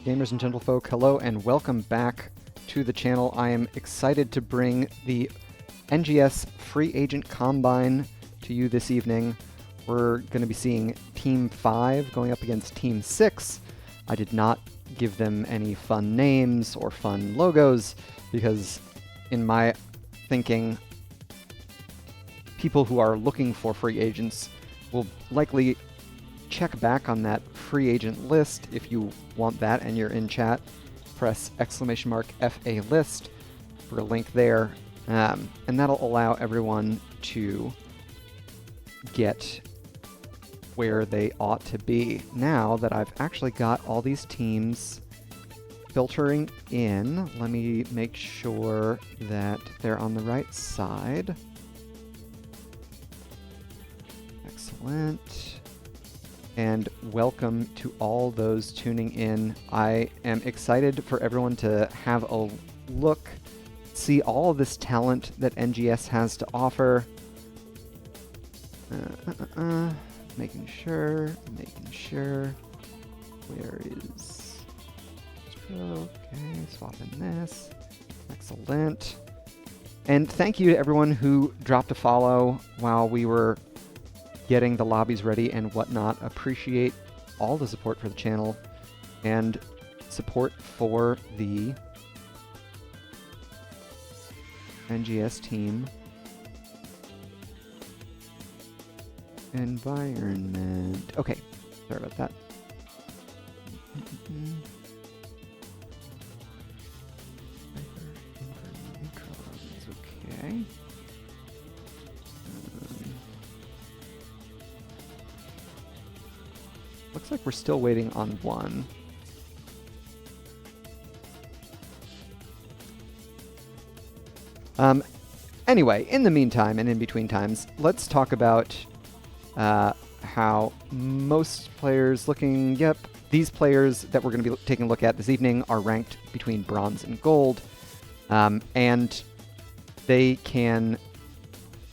Gamers and gentlefolk, hello and welcome back to the channel. I am excited to bring the NGS Free Agent Combine to you this evening. We're going to be seeing Team 5 going up against Team 6. I did not give them any fun names or fun logos because, in my thinking, people who are looking for free agents will likely check back on that free agent list. If you want that and you're in chat, press !FA list for a link there, and that'll allow everyone to get where they ought to be. Now that I've actually got all these teams filtering in, let me make sure that they're on the right side. Excellent. And welcome to all those tuning in. I am excited for everyone to have a look, see all of this talent that NGS has to offer. Making sure. Where is... Okay, swapping this. Excellent. And thank you to everyone who dropped a follow while we were getting the lobbies ready and whatnot. Appreciate all the support for the channel and support for the NGS team. Environment. Okay, sorry about that. Okay. Looks like we're still waiting on one. Anyway, in the meantime and in between times, let's talk about how most players looking... Yep, these players that we're going to be taking a look at this evening are ranked between bronze and gold, and they can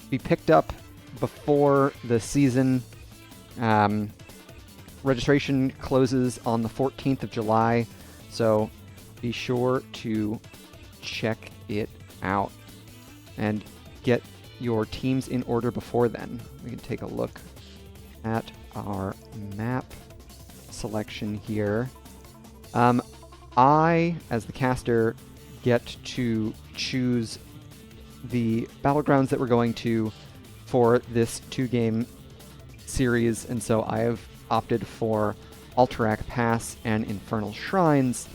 be picked up before the season. Registration closes on the 14th of July, so be sure to check it out and get your teams in order before then. We can take a look at our map selection here. I, as the caster, get to choose the battlegrounds that we're going to for this 2-game series, and so I have opted for Alterac Pass and Infernal Shrines.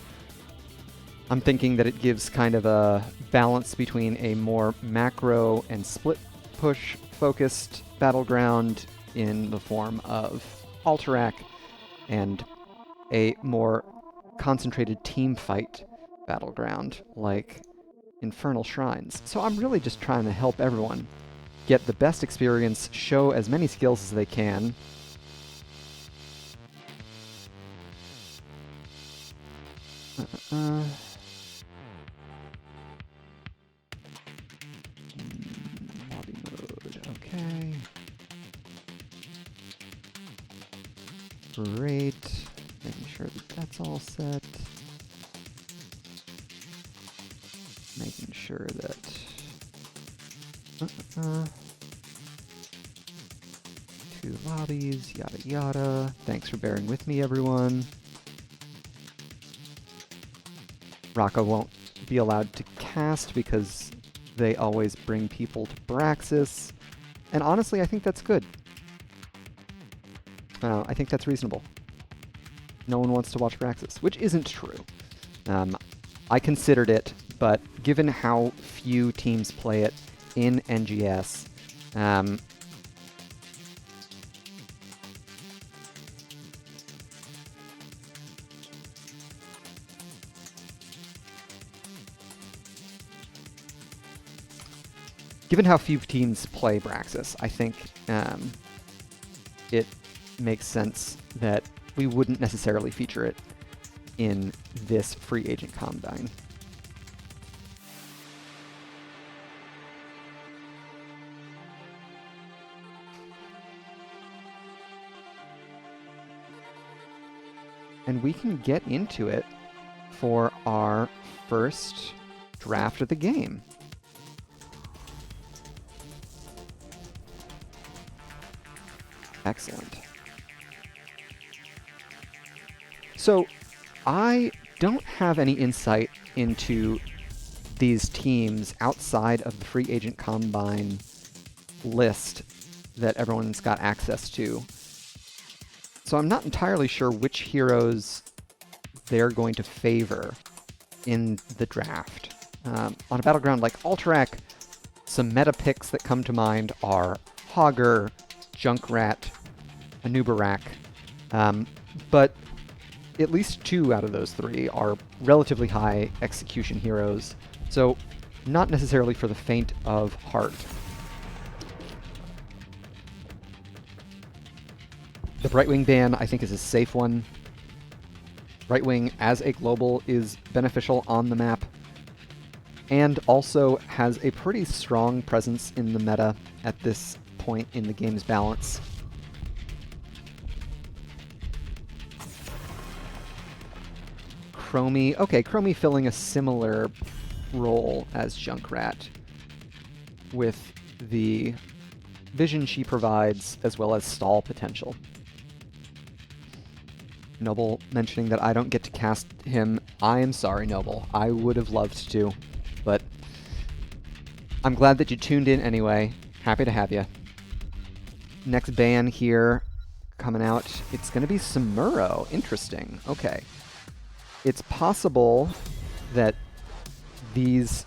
I'm thinking that it gives kind of a balance between a more macro and split push focused battleground in the form of Alterac and a more concentrated team fight battleground like Infernal Shrines. So I'm really just trying to help everyone get the best experience, show as many skills as they can. Lobby mode, okay. Great. Making sure that that's all set. Making sure that... Two lobbies, yada yada. Thanks for bearing with me, everyone. Raka won't be allowed to cast because they always bring people to Braxis. And honestly, I think that's good. I think that's reasonable. No one wants to watch Braxis, which isn't true. I considered it, but given how few teams play it in NGS, given how few teams play Braxis, I think it makes sense that we wouldn't necessarily feature it in this free agent combine. And we can get into it for our first draft of the game. Excellent. So, I don't have any insight into these teams outside of the free agent combine list that everyone's got access to. So I'm not entirely sure which heroes they're going to favor in the draft. On a battleground like Alterac, some meta picks that come to mind are Hogger, Junkrat, Anubarak, but at least 2 out of those 3 are relatively high execution heroes, so not necessarily for the faint of heart. The Brightwing ban, I think, is a safe one. Brightwing as a global is beneficial on the map, and also has a pretty strong presence in the meta at this point in the game's balance. Chromie, okay, Chromie filling a similar role as Junkrat with the vision she provides as well as stall potential. Noble mentioning that I don't get to cast him. I am sorry, Noble. I would have loved to, but I'm glad that you tuned in anyway. Happy to have you. Next ban here coming out. It's going to be Samuro. Interesting. Okay. It's possible that these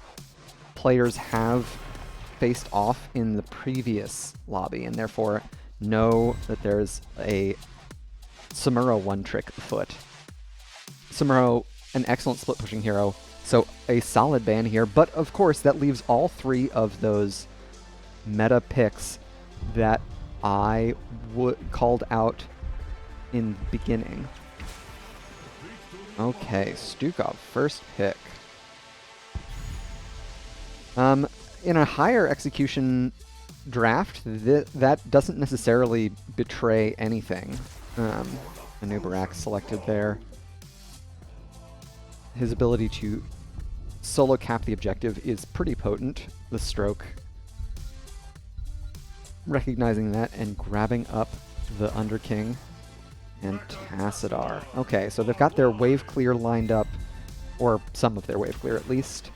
players have faced off in the previous lobby and therefore know that there's a Samuro one-trick afoot. Samuro, an excellent split-pushing hero, so a solid ban here, but of course that leaves all 3 of those meta picks that I called out in the beginning. Okay, Stukov, first pick. In a higher execution draft, that doesn't necessarily betray anything. Anubarak selected there. His ability to solo cap the objective is pretty potent, the stroke. Recognizing that and grabbing up the Underking and Tassadar. Okay, so they've got their wave clear lined up, or some of their wave clear at least.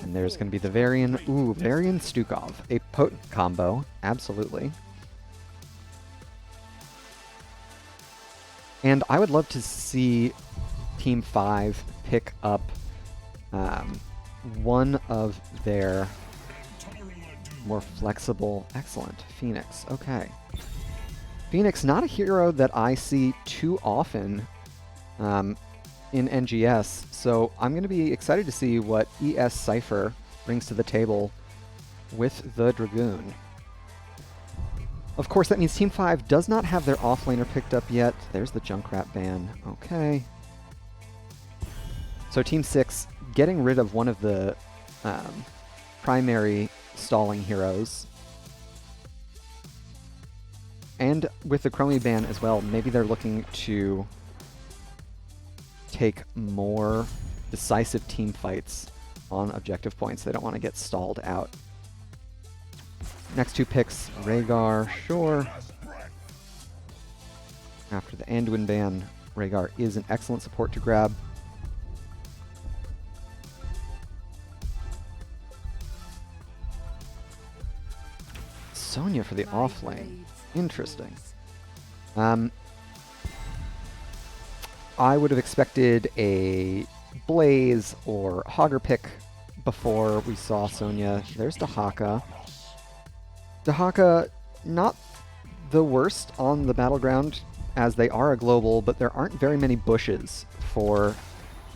And there's going to be the Varian. Ooh, Varian Stukov. A potent combo, absolutely. And I would love to see Team 5 pick up one of their more flexible... Excellent. Phoenix. Okay. Phoenix, not a hero that I see too often in NGS, so I'm going to be excited to see what ES Cypher brings to the table with the Dragoon. Of course, that means Team 5 does not have their offlaner picked up yet. There's the Junkrat ban. Okay. So Team 6 getting rid of one of the primary stalling heroes. And with the Chromie ban as well, maybe they're looking to take more decisive team fights on objective points. They don't want to get stalled out. Next 2 picks, Rhaegar, sure. After the Anduin ban, Rhaegar is an excellent support to grab. Sonya for the offlane. Interesting. I would have expected a Blaze or Hogger pick before we saw Sonya. There's Dahaka. Dahaka, not the worst on the battleground, as they are a global, but there aren't very many bushes for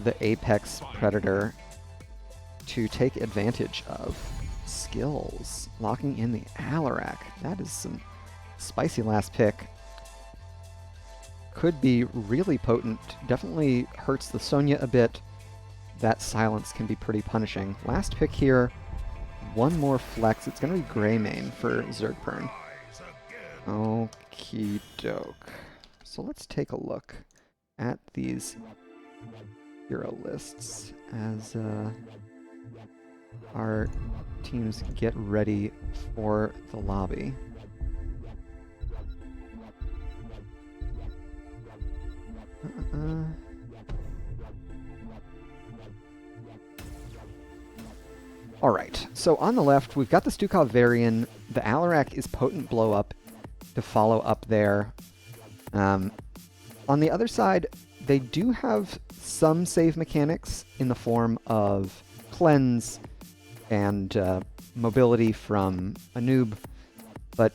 the Apex Predator to take advantage of. Skills. Locking in the Alarak. That is some spicy last pick. Could be really potent. Definitely hurts the Sonya a bit. That silence can be pretty punishing. Last pick here. One more flex. It's going to be Greymane for Zergpern. Okie doke. So let's take a look at these hero lists as our teams get ready for the lobby. All right, so on the left, we've got the Stukov Varian. The Alarak is Potent Blow Up to follow up there. On the other side, they do have some save mechanics in the form of Cleanse and mobility from a noob, but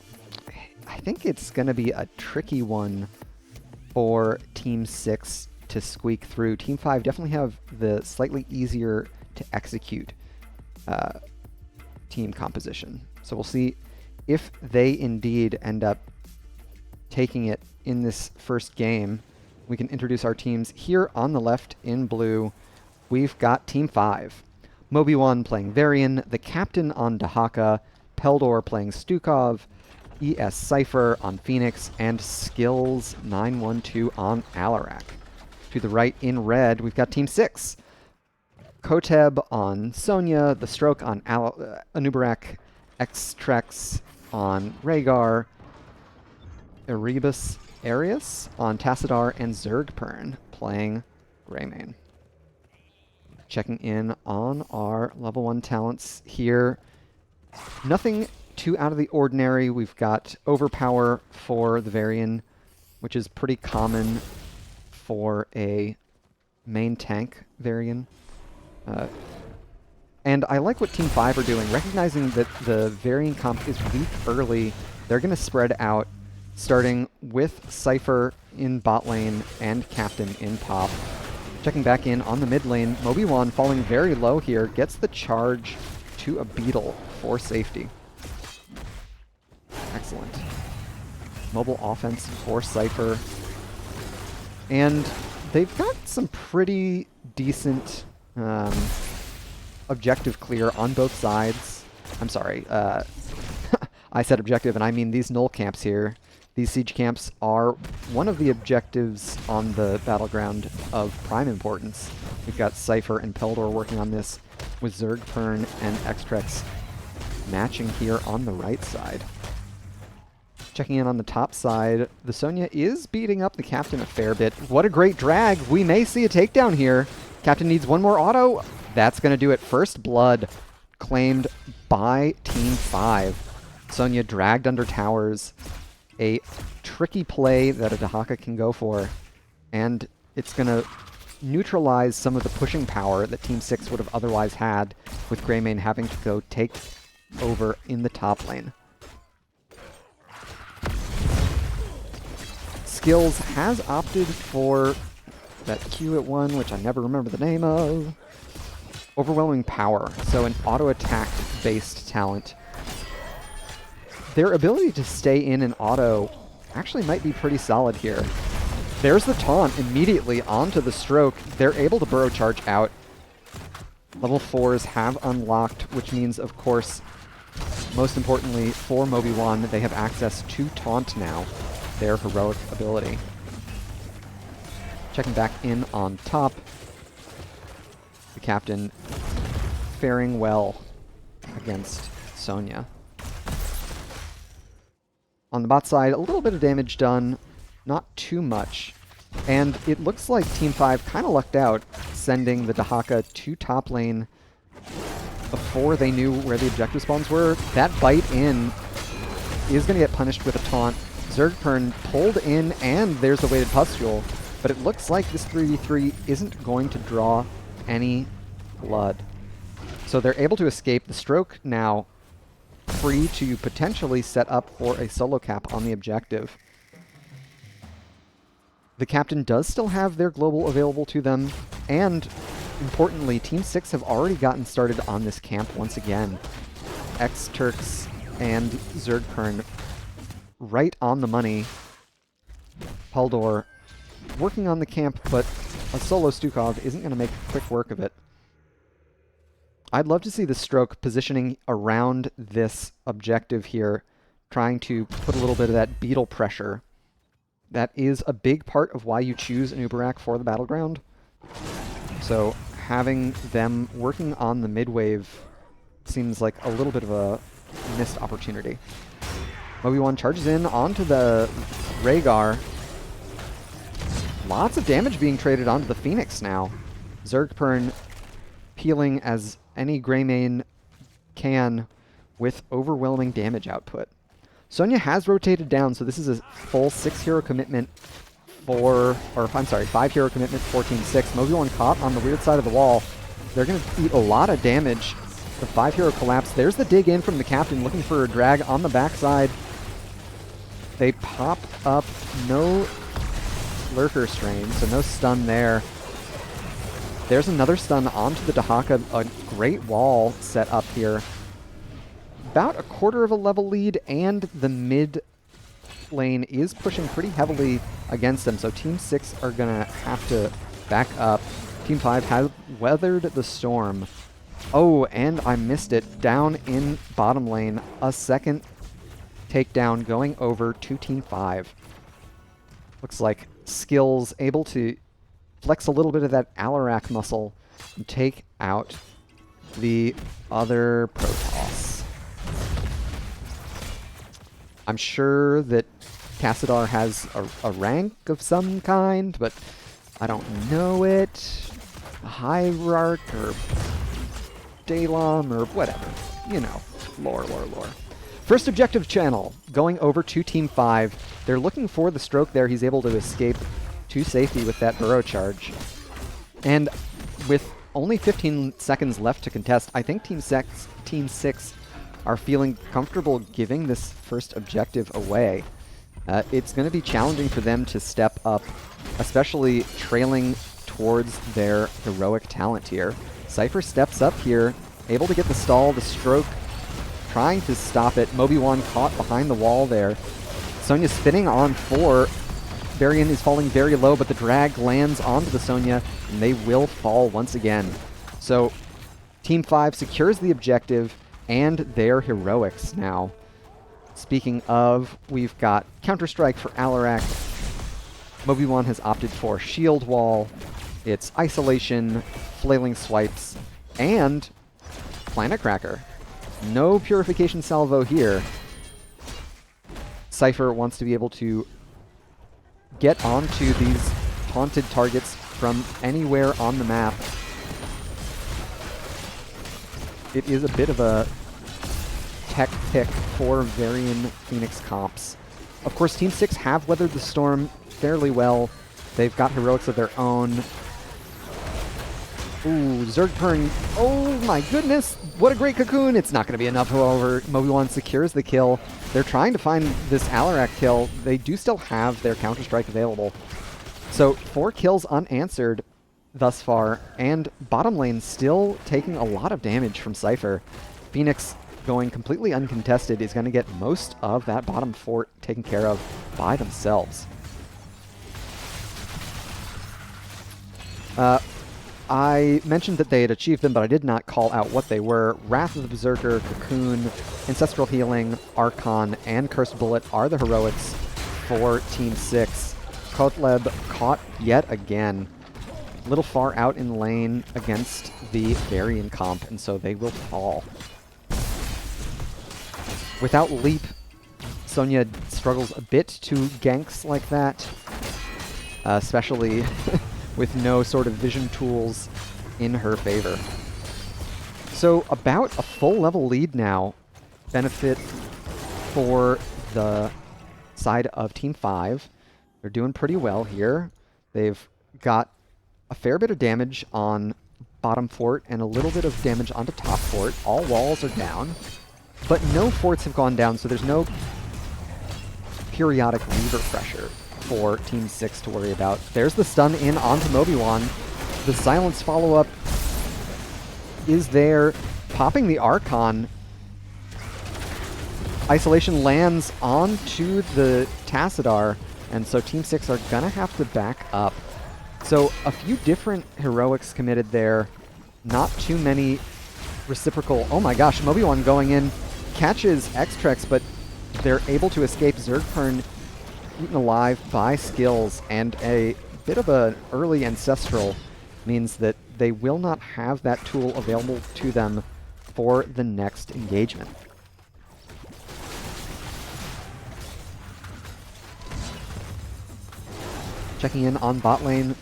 I think it's going to be a tricky one for Team 6 to squeak through. Team 5 definitely have the slightly easier to execute team composition. So we'll see if they indeed end up taking it in this first game. We can introduce our teams. Here on the left in blue, we've got Team 5. Moby1 playing Varian, the Captain on Dahaka, Peldor playing Stukov, ES Cypher on Phoenix, and Skills 912 on Alarak. To the right in red, we've got Team 6. Koteb on Sonya, the Stroke on Anubarak, Xtrex on Rhaegar, Erebus Arius on Tassadar, and Zergpern playing Greymane. Checking in on our level 1 talents here. Nothing too out of the ordinary. We've got Overpower for the Varian, which is pretty common for a main tank Varian. And I like what Team 5 are doing. Recognizing that the Varian comp is weak early, they're going to spread out, starting with Cypher in bot lane and Captain in top. Checking back in on the mid lane, Moby1 falling very low here, gets the charge to a Beetle for safety. Excellent. Mobile offense for Cypher. And they've got some pretty decent objective clear on both sides. I'm sorry, I said objective, and I mean these null camps here. These siege camps are one of the objectives on the battleground of prime importance. We've got Cypher and Peldor working on this, with Zergpern and Xtrex matching here on the right side. Checking in on the top side, the Sonya is beating up the Captain a fair bit. What a great drag! We may see a takedown here. Captain needs one more auto. That's going to do it. First blood claimed by Team 5. Sonya dragged under towers. A tricky play that a Dahaka can go for. And it's going to neutralize some of the pushing power that Team 6 would have otherwise had, with Greymane having to go take over in the top lane. Skills has opted for that Q at 1, which I never remember the name of. Overwhelming Power, so an auto-attack based talent. Their ability to stay in an auto actually might be pretty solid here. There's the taunt immediately onto the Stroke. They're able to burrow charge out. Level 4s have unlocked, which means, of course, most importantly for Moby1, they have access to Taunt now, their heroic ability. Checking back in on top. The Captain faring well against Sonya. On the bot side, a little bit of damage done, not too much. And it looks like Team 5 kind of lucked out, sending the Dahaka to top lane before they knew where the objective spawns were. That bite in is going to get punished with a taunt. Zergpern pulled in, and there's the weighted pustule. But it looks like this 3v3 isn't going to draw any blood. So they're able to escape. The Stroke now free to potentially set up for a solo cap on the objective. The Captain does still have their global available to them, and importantly, Team 6 have already gotten started on this camp once again. X-Turks and Zergpern right on the money. Peldor working on the camp, but a solo Stukov isn't going to make quick work of it. I'd love to see the Stroke positioning around this objective here, trying to put a little bit of that beetle pressure. That is a big part of why you choose Anubarak for the battleground. So having them working on the mid-wave seems like a little bit of a missed opportunity. Obi-Wan charges in onto the Rhaegar. Lots of damage being traded onto the Phoenix now. Zergpern peeling as any Greymane can with overwhelming damage output. Sonya has rotated down, so this is a full 6-hero commitment for, or I'm sorry, 5-hero commitment for Team 6. Obi-Wan caught on the weird side of the wall. They're going to eat a lot of damage. The 5-hero collapse. There's the dig in from the captain looking for a drag on the backside. They pop up, no lurker strain, so no stun there. There's another stun onto the Dahaka, a great wall set up here. About a quarter of a level lead, and the mid lane is pushing pretty heavily against them, so Team 6 are going to have to back up. Team 5 has weathered the storm. Oh, and I missed it. Down in bottom lane, a second takedown going over to Team 5. Looks like Skills able to flex a little bit of that Alarak muscle and take out the other Protoss. I'm sure that Cassadar has a rank of some kind, but I don't know it. A Hierarch or Daylom or whatever. You know, lore. First objective channel going over to Team 5. They're looking for the stroke there. He's able to escape to safety with that burrow charge. And with only 15 seconds left to contest, I think Team 6 are feeling comfortable giving this first objective away. It's going to be challenging for them to step up, especially trailing towards their heroic talent here. Cypher steps up here, able to get the stall, the stroke, trying to stop it. Obi-Wan caught behind the wall there. Sonya spinning on 4. Varian is falling very low, but the drag lands onto the Sonya, and they will fall once again. So Team 5 secures the objective and their heroics now. Speaking of, we've got Counter-Strike for Alarak. Obi-Wan has opted for Shield Wall. It's Isolation, Flailing Swipes, and Planet Cracker. No Purification Salvo here. Cypher wants to be able to get onto these taunted targets from anywhere on the map. It is a bit of a tech pick for Varian Phoenix comps. Of course, Team 6 have weathered the storm fairly well. They've got heroics of their own. Ooh, Zergpern. Oh my goodness, what a great cocoon. It's not going to be enough, however. Obi-Wan secures the kill. They're trying to find this Alarak kill. They do still have their Counter-Strike available. So 4 kills unanswered thus far, and bottom lane still taking a lot of damage from Cypher. Phoenix going completely uncontested is going to get most of that bottom fort taken care of by themselves. I mentioned that they had achieved them, but I did not call out what they were. Wrath of the Berserker, Cocoon, Ancestral Healing, Archon, and Cursed Bullet are the heroics for Team 6. Kotleb caught yet again. A little far out in lane against the Varian comp, and so they will fall. Without Leap, Sonya struggles a bit to ganks like that, especially with no sort of vision tools in her favor. So about a full level lead now. Benefit for the side of Team 5. They're doing pretty well here. They've got a fair bit of damage on bottom fort and a little bit of damage onto top fort. All walls are down, but no forts have gone down, so there's no periodic Weaver pressure for Team 6 to worry about. There's the stun in onto Obi-Wan. The silence follow-up is there, popping the Archon. Isolation lands onto the Tassadar, and so Team 6 are gonna have to back up. So a few different heroics committed there. Not too many reciprocal. Oh my gosh, Obi-Wan going in, catches X-Trex, but they're able to escape. Zergpern eaten alive by Skills, and a bit of an early Ancestral means that they will not have that tool available to them for the next engagement. Checking in on bot lane,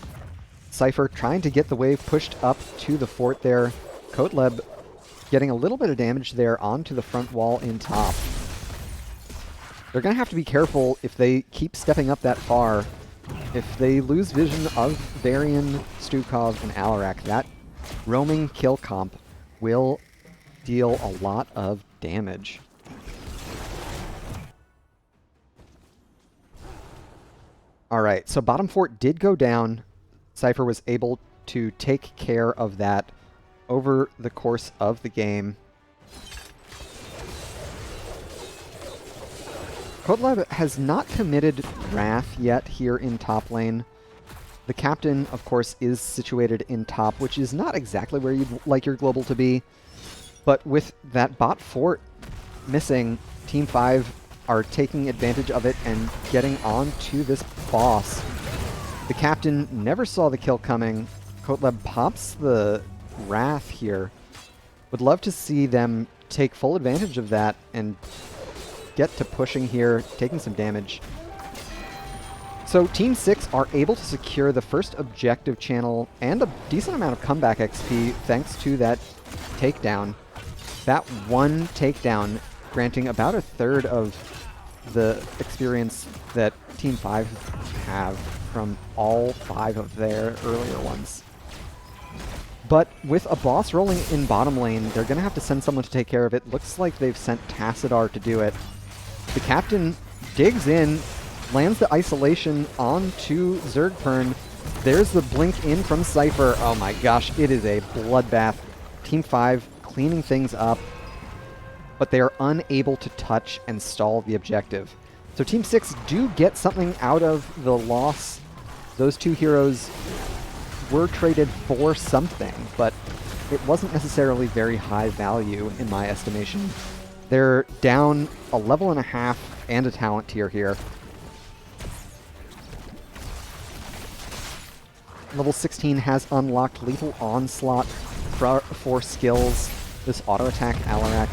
Cypher trying to get the wave pushed up to the fort there. Kotleb getting a little bit of damage there onto the front wall in top. They're going to have to be careful if they keep stepping up that far. If they lose vision of Varian, Stukov, and Alarak, that roaming kill comp will deal a lot of damage. Alright, so bottom fort did go down. Cypher was able to take care of that over the course of the game. Kotleb has not committed Wrath yet here in top lane. The captain, of course, is situated in top, which is not exactly where you'd like your global to be. But with that bot fort missing, Team 5 are taking advantage of it and getting on to this boss. The captain never saw the kill coming. Kotleb pops the Wrath here. Would love to see them take full advantage of that and get to pushing here, taking some damage. So Team 6 are able to secure the first objective channel and a decent amount of comeback XP thanks to that takedown. That one takedown granting about a third of the experience that Team 5 have from all 5 of their earlier ones. But with a boss rolling in bottom lane, they're going to have to send someone to take care of it. Looks like they've sent Tassadar to do it. The captain digs in, lands the isolation onto Zergpern. There's the blink in from Cypher. Oh my gosh, it is a bloodbath. Team 5 cleaning things up, but they are unable to touch and stall the objective. So Team 6 do get something out of the loss. Those two heroes were traded for something, but it wasn't necessarily very high value in my estimation. They're down a level and a half and a talent tier here. Level 16 has unlocked Lethal Onslaught for skills. This auto attack Alarak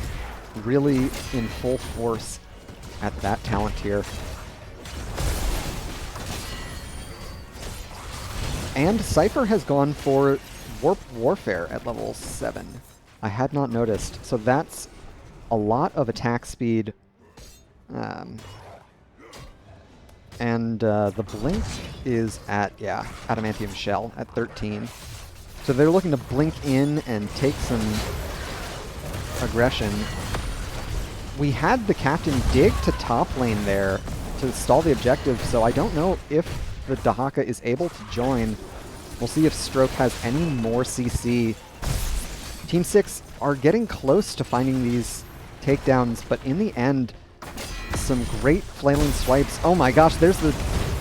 really in full force at that talent tier. And Cypher has gone for Warp Warfare at level 7. I had not noticed. So that's a lot of attack speed. And the blink is at, yeah, Adamantium Shell at 13. So they're looking to blink in and take some aggression. We had the captain dig to top lane there to stall the objective, so I don't know if the Dahaka is able to join. We'll see if Stroke has any more CC. Team 6 are getting close to finding these takedowns, but in the end, some great flailing swipes. Oh my gosh, there's the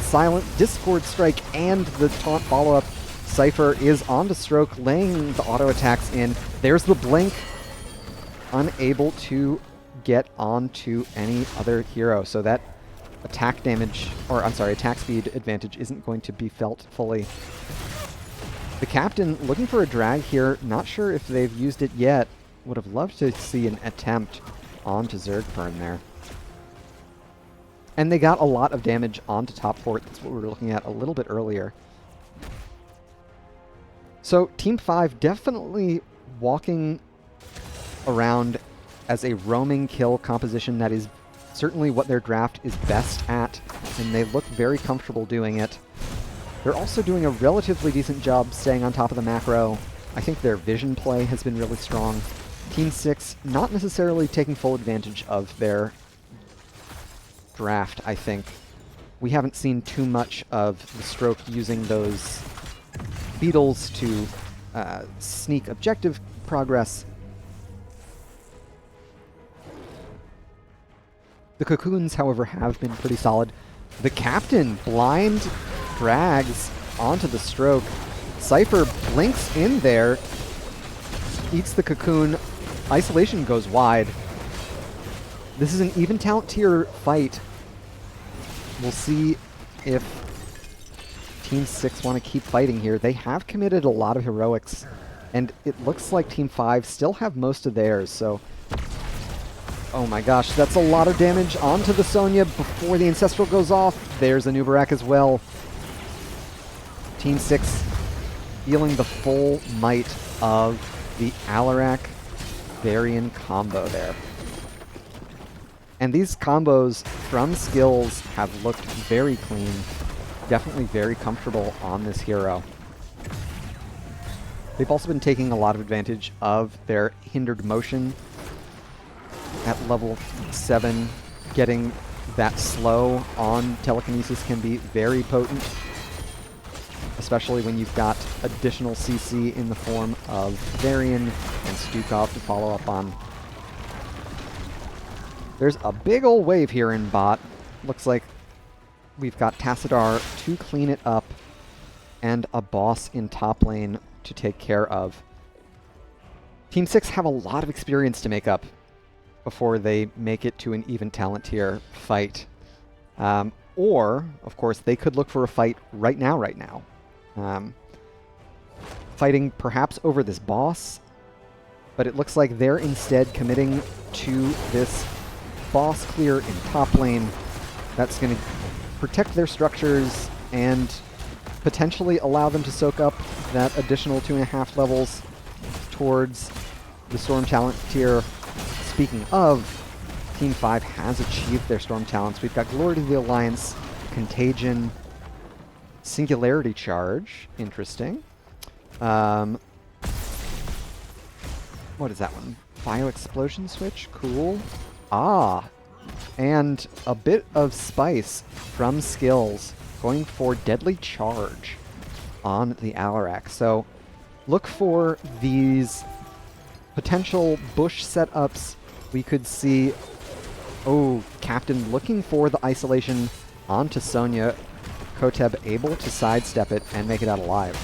silent Discord strike and the taunt follow-up. Cypher is onto Stroke, laying the auto attacks in. There's the blink. Unable to get onto any other hero, so that attack damage, or I'm sorry, attack speed advantage isn't going to be felt fully. The captain looking for a drag here, not sure if they've used it yet. Would have loved to see an attempt onto Zergpern there. And they got a lot of damage onto top fort. That's what we were looking at a little bit earlier. So Team 5 definitely walking around as a roaming kill composition. That is certainly what their draft is best at, and they look very comfortable doing it. They're also doing a relatively decent job staying on top of the macro. I think their vision play has been really strong. Team 6 not necessarily taking full advantage of their draft, I think. We haven't seen too much of the Stroke using those beetles to sneak objective progress. The cocoons, however, have been pretty solid. The captain blind drags onto the Stroke. Cypher blinks in there, eats the cocoon. Isolation goes wide. This is an even talent tier fight. We'll see if Team 6 want to keep fighting here. They have committed a lot of heroics, and it looks like Team 5 still have most of theirs, so... Oh my gosh, that's a lot of damage onto the Sonya before the Ancestral goes off. There's a Nubarak as well. Team 6 feeling the full might of the Alarak Varian combo there. And these combos from skills have looked very clean. Definitely very comfortable on this hero. They've also been taking a lot of advantage of their hindered motion. At level 7, getting that slow on telekinesis can be very potent, especially when you've got additional CC in the form of Varian and Stukov to follow up on. There's a big ol' wave here in bot. Looks like we've got Tassadar to clean it up and a boss in top lane to take care of. Team 6 have a lot of experience to make up before they make it to an even talent tier fight. Or, of course, they could look for a fight right now. Fighting perhaps over this boss, but it looks like they're instead committing to this boss clear in top lane. That's going to protect their structures and potentially allow them to soak up that additional 2.5 levels towards the Storm Talent tier. Speaking of, Team 5 has achieved their Storm Talents. We've got Glory to the Alliance, Contagion, Singularity Charge. Interesting. What is that one? Bio-Explosion Switch? Cool. Ah, and a bit of spice from skills, going for Deadly Charge on the Alarak. So look for these potential bush setups. We could see, oh, Captain looking for the isolation onto Sonya. Koteb able to sidestep it and make it out alive.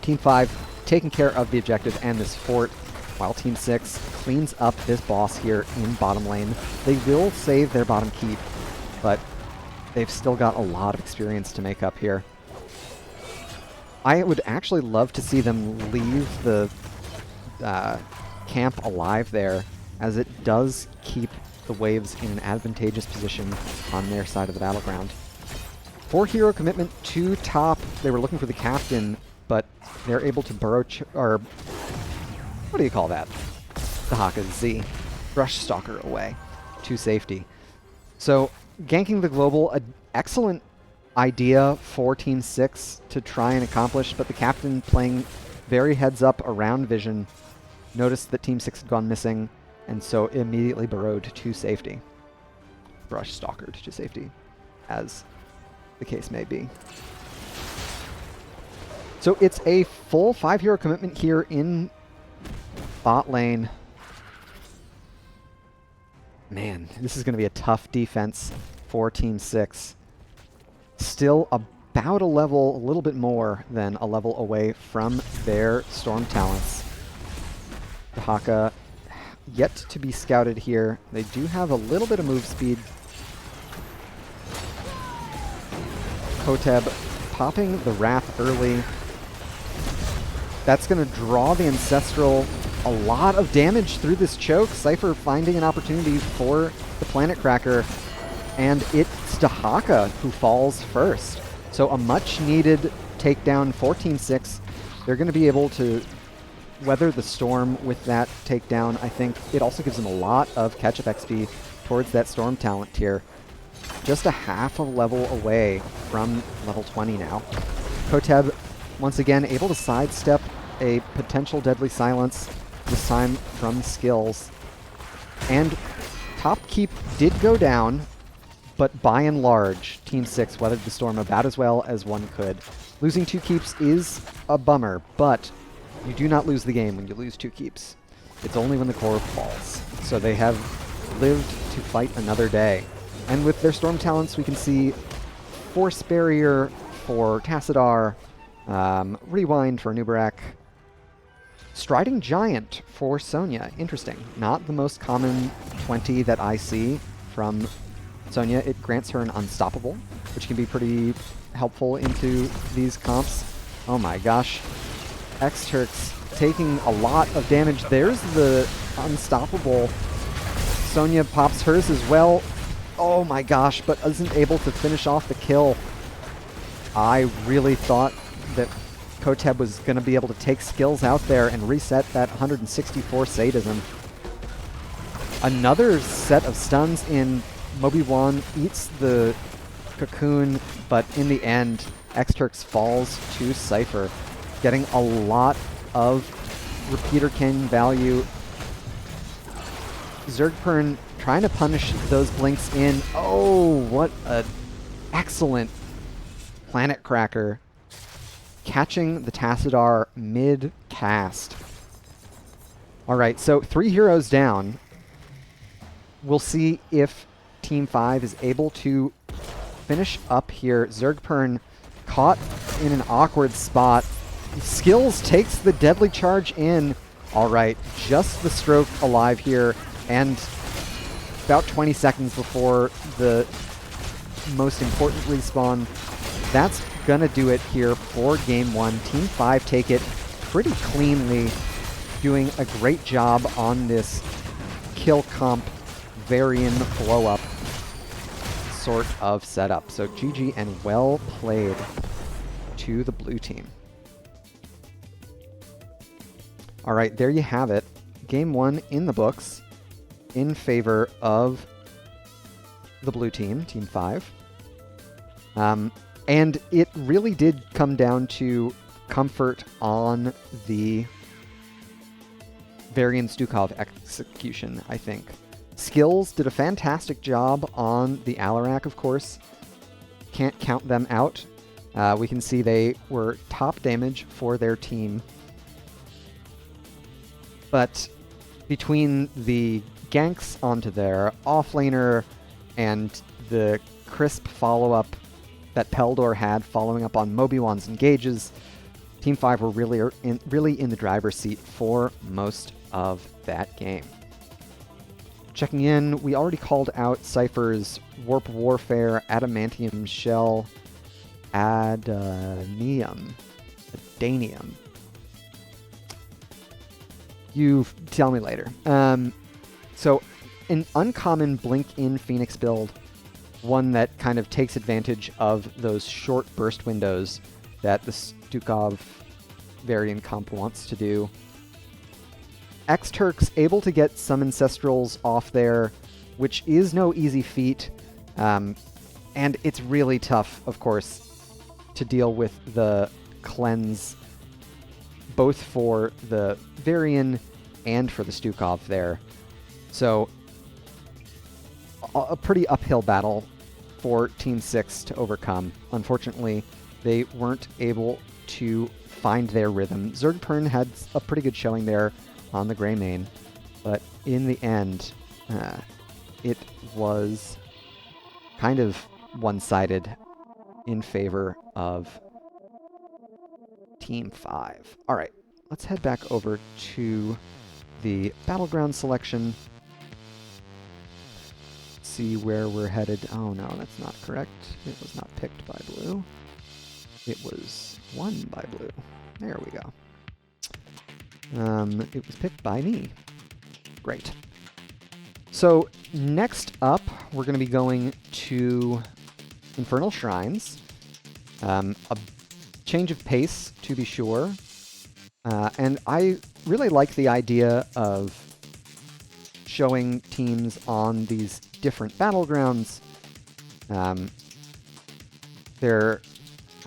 Team 5 taking care of the objective and this fort, while Team 6 cleans up this boss here in bottom lane. They will save their bottom keep, but they've still got a lot of experience to make up here. I would actually love to see them leave the camp alive there, as it does keep the waves in an advantageous position on their side of the battleground. 4 hero commitment to top. They were looking for the captain, but they're able to burrow, or what do you call that? The Haka Z. Brush Stalker away to safety. So ganking the global, an excellent idea for Team 6 to try and accomplish, but the captain playing very heads up around vision noticed that Team 6 had gone missing, and so immediately burrowed to safety. Brush Stalkered to safety, as the case may be. So it's a full 5 hero commitment here in bot lane. Man, this is going to be a tough defense for Team 6. Still about a little bit more than a level away from their Storm Talents. The Haka yet to be scouted here. They do have a little bit of move speed. Koteb popping the Wrath early. That's going to draw the Ancestral. A lot of damage through this choke. Cypher finding an opportunity for the Planet Cracker, and it's Dahaka who falls first. So a much needed takedown for Team 6. They're going to be able to weather the storm with that takedown. I think it also gives them a lot of catch-up XP towards that Storm Talent tier. Just a half a level away from level 20 now. Koteb, once again, able to sidestep a potential Deadly Silence, this time from skills. And top keep did go down, but by and large, Team 6 weathered the storm about as well as one could. Losing 2 keeps is a bummer, but you do not lose the game when you lose 2 keeps. It's only when the core falls. So they have lived to fight another day. And with their Storm Talents, we can see Force Barrier for Tassadar, Rewind for Nubarak, Striding Giant for Sonya. Interesting. Not the most common 20 that I see from Sonya, it grants her an unstoppable, which can be pretty helpful into these comps. Oh my gosh. X-Turks taking a lot of damage. There's the unstoppable. Sonya pops hers as well. Oh my gosh, but isn't able to finish off the kill. I really thought that Koteb was going to be able to take skills out there and reset that 164 sadism. Another set of stuns in. Moby-Wan eats the cocoon, but in the end, X-Turks falls to Cypher, getting a lot of repeater cannon value. Zergpern trying to punish those blinks in. Oh, what an excellent Planet Cracker. Catching the Tassadar mid-cast. All right, so 3 heroes down. We'll see if Team 5 is able to finish up here. Zergpern caught in an awkward spot. Skills takes the deadly charge in. All right, just the stroke alive here, and about 20 seconds before the most important respawn. That's gonna do it here for Game 1. Team 5 take it pretty cleanly, doing a great job on this kill comp Varian blow-up sort of setup. So GG and well played to the blue team. All right, there you have it. Game 1 in the books in favor of the blue team, Team 5. And it really did come down to comfort on the Varian Stukov execution, I think. Skills did a fantastic job on the Alarak, of course. Can't count them out. We can see they were top damage for their team. But between the ganks onto their offlaner and the crisp follow-up that Peldor had following up on Moby-Wan's engages, Team 5 were really in the driver's seat for most of that game. Checking in, we already called out Cypher's Warp Warfare, Adamantium Shell, Adanium. You tell me later. So an uncommon Blink-in Phoenix build, one that kind of takes advantage of those short burst windows that the Stukov Varian comp wants to do. X-Turks able to get some Ancestrals off there, which is no easy feat. And it's really tough, of course, to deal with the cleanse, both for the Varian and for the Stukov there. So a pretty uphill battle for Team 6 to overcome. Unfortunately, they weren't able to find their rhythm. Zergpern had a pretty good showing there on the Grey Mane, but in the end, it was kind of one-sided in favor of Team 5. All right, let's head back over to the battleground selection. See where we're headed. Oh no, that's not correct. It was not picked by blue. It was won by blue. There we go. It was picked by me. Great. So next up, we're going to be going to Infernal Shrines. A change of pace, to be sure. And I really like the idea of showing teams on these different battlegrounds. I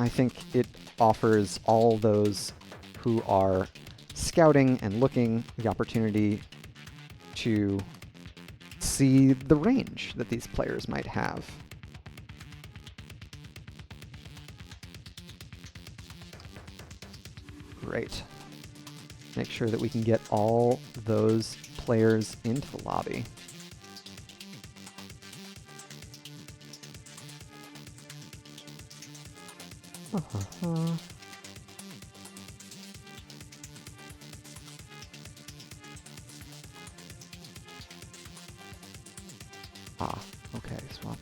think it offers all those who are scouting and looking the opportunity to see the range that these players might have. Great. Make sure that we can get all those players into the lobby. Okay, swap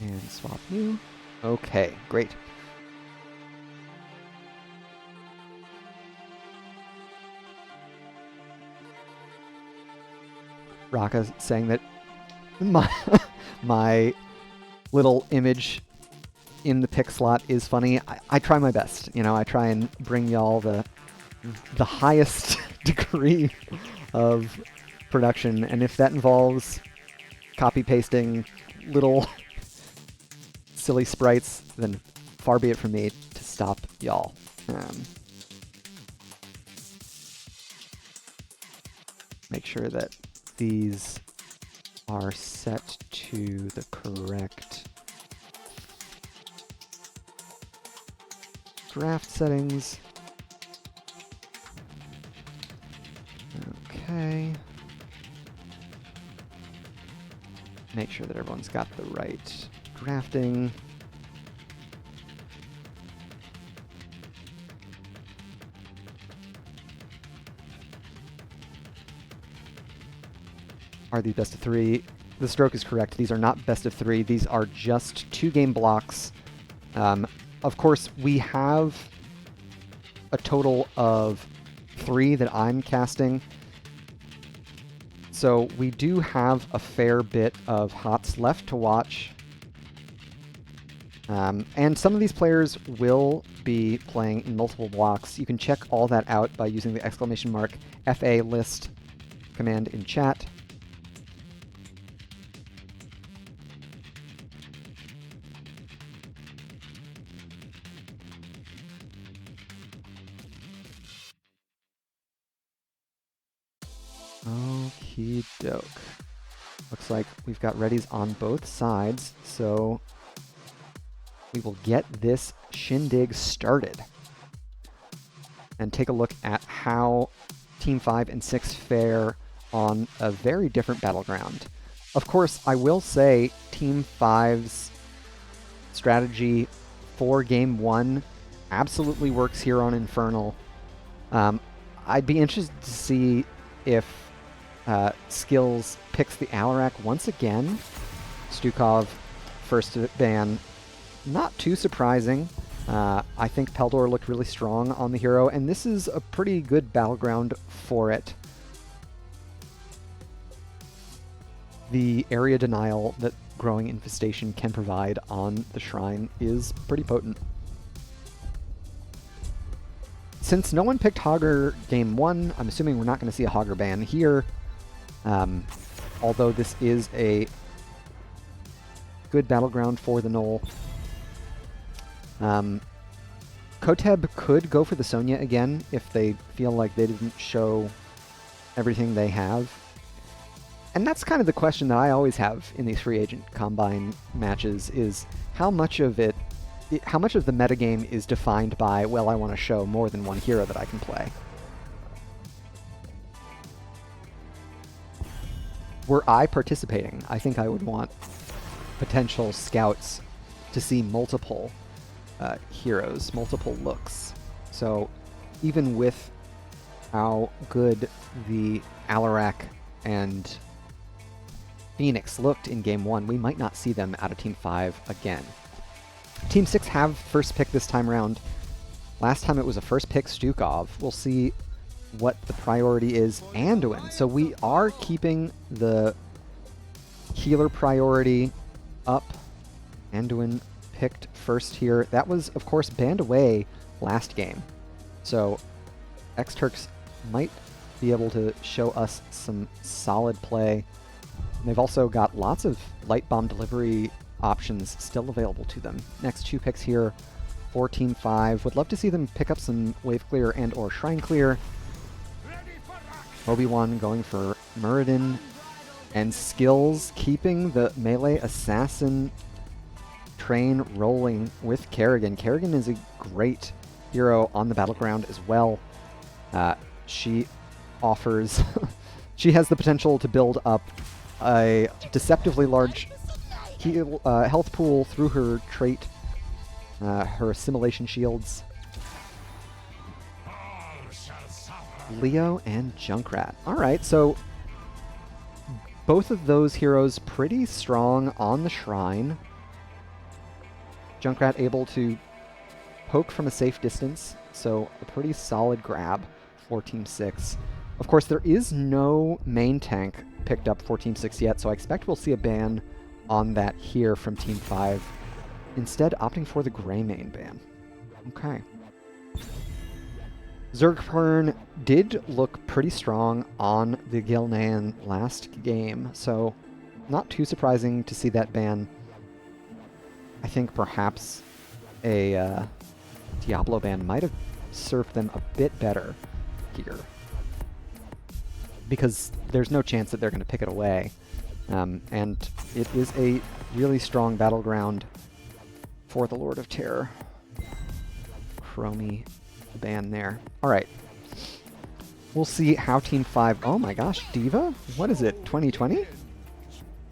And swap new. Okay, great. Raka saying that my little image in the pick slot is funny. I try my best. You know, I try and bring y'all the highest degree of production, and if that involves copy pasting little silly sprites, then far be it from me to stop y'all. Make sure that these are set to the correct draft settings. Okay. Make sure that everyone's got the right drafting. Are these best of three? The stroke is correct. These are not best of three. These are just 2-game blocks. Of course, we have a total of 3 that I'm casting. So we do have a fair bit of HOTS left to watch. And some of these players will be playing in multiple blocks. You can check all that out by using the !FA list command in chat. Okie doke. Looks like we've got readies on both sides, so we will get this shindig started and take a look at how Team 5 and 6 fare on a very different battleground. Of course, I will say Team 5's strategy for Game 1 absolutely works here on Infernal. I'd be interested to see if Skills picks the Alarak once again. Stukov, first ban. Not too surprising. I think Peldor looked really strong on the hero, and this is a pretty good battleground for it. The area denial that Growing Infestation can provide on the Shrine is pretty potent. Since no one picked Hogger Game 1, I'm assuming we're not going to see a Hogger ban here. Although this is a good battleground for the Null. Koteb could go for the Sonya again if they feel like they didn't show everything they have. And that's kind of the question that I always have in these free agent combine matches is how much of the metagame is defined by, well, I want to show more than one hero that I can play. Were I participating, I think I would want potential scouts to see multiple heroes, multiple looks. So even with how good the Alarak and Phoenix looked in Game 1, we might not see them out of Team 5 again. Team 6 have first pick this time around. Last time it was a first pick Stukov. We'll see what the priority is. Anduin. So we are keeping the healer priority up. Anduin picked first here. That was, of course, banned away last game. So X-Turks might be able to show us some solid play. They've also got lots of light bomb delivery options still available to them. Next 2 picks here for Team 5. Would love to see them pick up some wave clear and or shrine clear. Obi-Wan going for Muradin, and Skills keeping the melee assassin train rolling with Kerrigan. Kerrigan is a great hero on the battleground as well. She offers she has the potential to build up a deceptively large health pool through her trait, her assimilation shields. Leo and Junkrat. All right, so both of those heroes pretty strong on the shrine. Junkrat able to poke from a safe distance, so a pretty solid grab for Team 6. Of course, there is no main tank picked up for Team 6 yet, so I expect we'll see a ban on that here from Team 5. Instead, opting for the gray main ban. Okay. Zergpern did look pretty strong on the Gilnean last game, so not too surprising to see that ban. I think perhaps a Diablo ban might have served them a bit better here, because there's no chance that they're going to pick it away. And it is a really strong battleground for the Lord of Terror. Chromie ban there. All right. We'll see how Team 5... Oh my gosh, D.Va? What is it, 2020?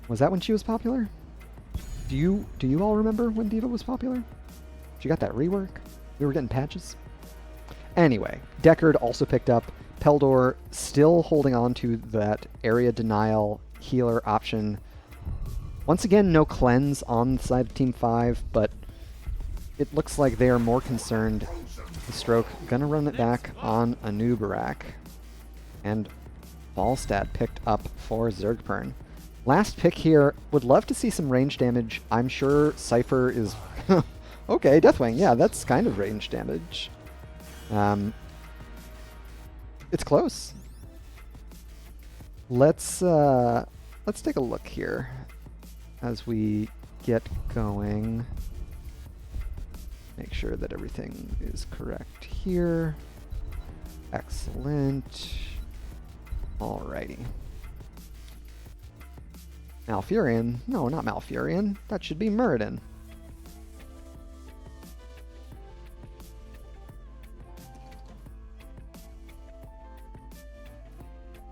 Was that when she was popular? Do you all remember when D.Va was popular? She got that rework? We were getting patches? Anyway, Deckard also picked up. Peldor still holding on to that area denial healer option. Once again, no cleanse on the side of Team 5, but it looks like they are more concerned. The Stroke gonna run it back on Anubarak. And Falstad picked up for Zergpern. Last pick here. Would love to see some range damage. I'm sure Cypher is... Okay, Deathwing. Yeah, that's kind of range damage. It's close. Let's take a look here as we get going. Make sure that everything is correct here. Excellent. Alrighty. Malfurion? No, not Malfurion. That should be Muradin.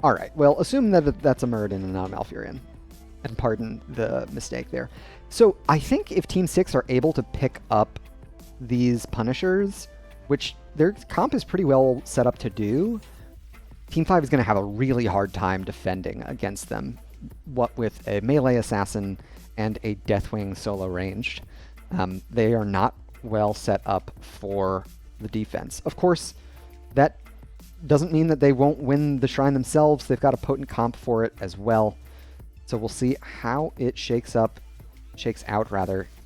Alright, well, assume that that's a Muradin and not a Malfurion. And pardon the mistake there. So, I think if Team 6 are able to pick up these Punishers, which their comp is pretty well set up to do, Team 5 is going to have a really hard time defending against them, what with a melee assassin and a Deathwing solo ranged. They are not well set up for the defense. Of course, that doesn't mean that they won't win the shrine themselves. They've got a potent comp for it as well. So we'll see how it shakes out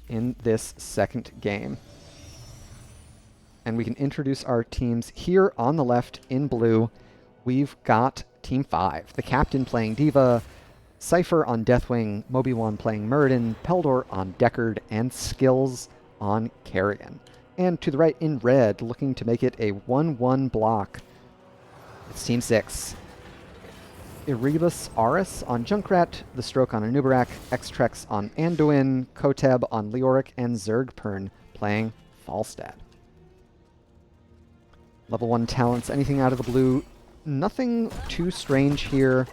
in this second game. And we can introduce our teams here on the left in blue. We've got Team 5, the captain playing D.Va, Cypher on Deathwing, Moby-Wan playing Muradin, Peldor on Deckard, and Skills on Carrion. And to the right in red, looking to make it a 1-1 block, it's Team 6. Erebus Aris on Junkrat, the Stroke on Anubarak, Extrex on Anduin, Koteb on Leoric, and Zergpern playing Falstad. Level 1 talents, anything out of the blue. Nothing too strange here.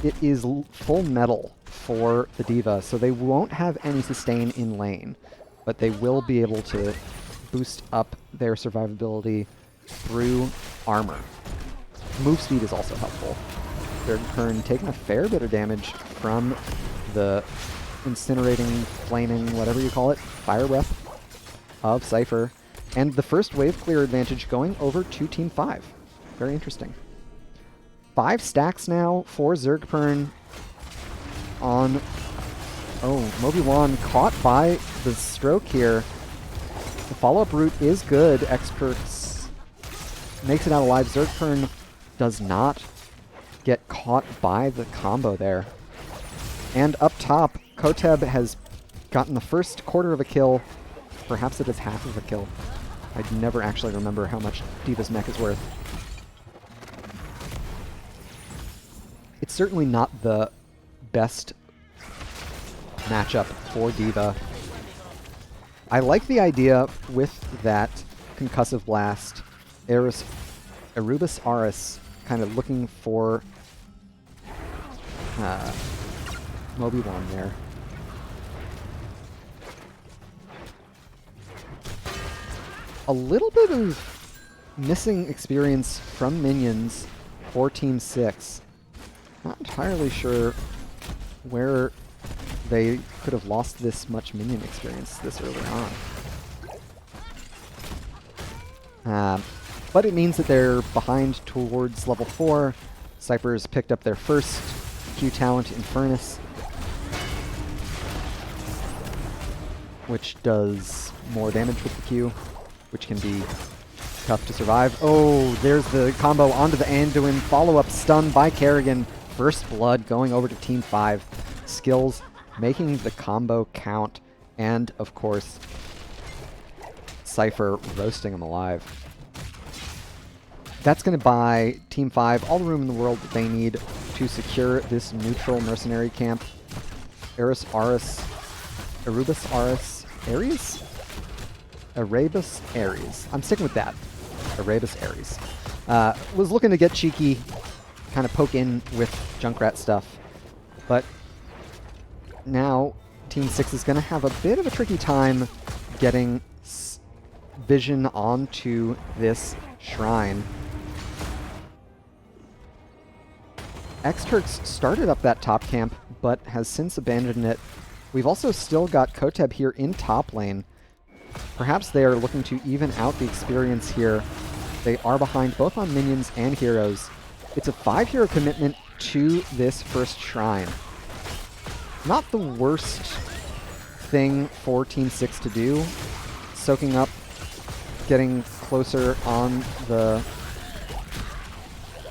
It is full metal for the D.Va, so they won't have any sustain in lane, but they will be able to boost up their survivability through armor. Move speed is also helpful. Zergpern taking a fair bit of damage from the incinerating, flaming, whatever you call it, fire breath of Cypher. And the first wave clear advantage going over to Team 5. Very interesting. 5 stacks now for Zergpern on... Oh, Moby-Wan caught by the Stroke here. The follow-up route is good. Experts makes it out alive. Zergpern does not get caught by the combo there. And up top, Koteb has gotten the first quarter of a kill. Perhaps it is half of a kill. I'd never actually remember how much D.Va's mech is worth. It's certainly not the best matchup for D.Va. I like the idea with that concussive blast. Erebus Aris kind of looking for Moby-Wan there. A little bit of missing experience from minions for Team 6. Not entirely sure where they could have lost this much minion experience this early on. But it means that they're behind towards level 4. Cypher's picked up their first Q talent, Infernus, which does more damage with the Q, which can be tough to survive. Oh, there's the combo onto the Anduin. Follow-up stun by Kerrigan. First blood going over to Team 5. Skills making the combo count. And, of course, Cypher roasting him alive. That's going to buy Team 5 all the room in the world that they need to secure this neutral mercenary camp. Erebus Aris Ares? Erebus Ares. I'm sticking with that. Erebus Ares. Was looking to get cheeky, kind of poke in with Junkrat stuff. But now Team 6 is going to have a bit of a tricky time getting vision onto this shrine. X-Turks started up that top camp, but has since abandoned it. We've also still got Koteb here in top lane. Perhaps they are looking to even out the experience here. They are behind both on minions and heroes. It's a 5-hero commitment to this first shrine. Not the worst thing for Team 6 to do. Soaking up, getting closer on the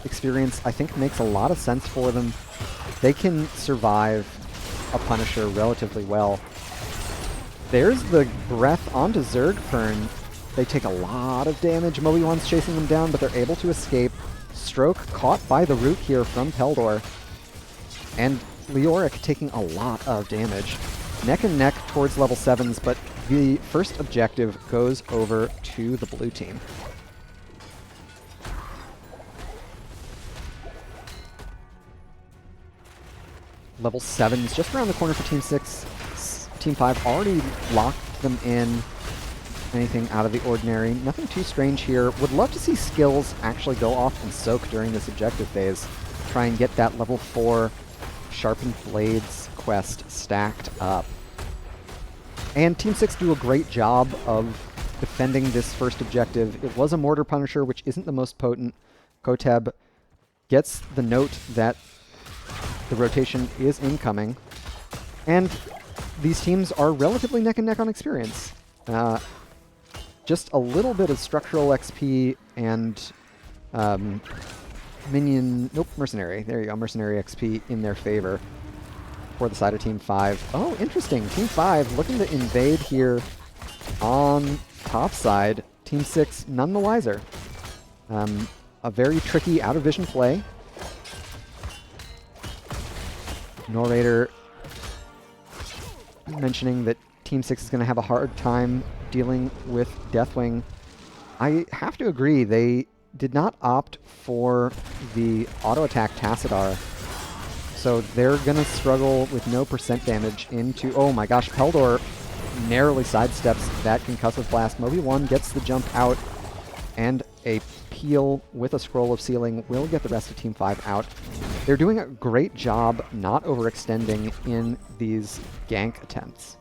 experience, I think makes a lot of sense for them. They can survive a Punisher relatively well. There's the breath onto Zergfern. They take a lot of damage. Moby1's chasing them down, but they're able to escape. Stroke caught by the root here from Peldor. And Leoric taking a lot of damage. Neck and neck towards level 7s, but the first objective goes over to the blue team. Level 7s just around the corner for Team 6. Team 5 already locked them in. Anything out of the ordinary. Nothing too strange here. Would love to see skills actually go off and soak during this objective phase. Try and get that level 4 Sharpened Blades quest stacked up. And Team 6 do a great job of defending this first objective. It was a Mortar Punisher, which isn't the most potent. Koteb gets the note that the rotation is incoming. And these teams are relatively neck and neck on experience. Just a little bit of structural XP and mercenary. There you go, mercenary XP in their favor for the side of Team 5. Oh, interesting. Team 5 looking to invade here on top side. Team 6 none the wiser. A very tricky out of vision play. Norrator mentioning that Team 6 is going to have a hard time dealing with Deathwing. I have to agree, they did not opt for the auto attack Tassadar, so they're going to struggle with no percent damage into... Oh my gosh, Peldor narrowly sidesteps that concussive blast. Moby1 gets the jump out, and a peel with a Scroll of Sealing will get the rest of Team 5 out. They're doing a great job not overextending in these gank attempts.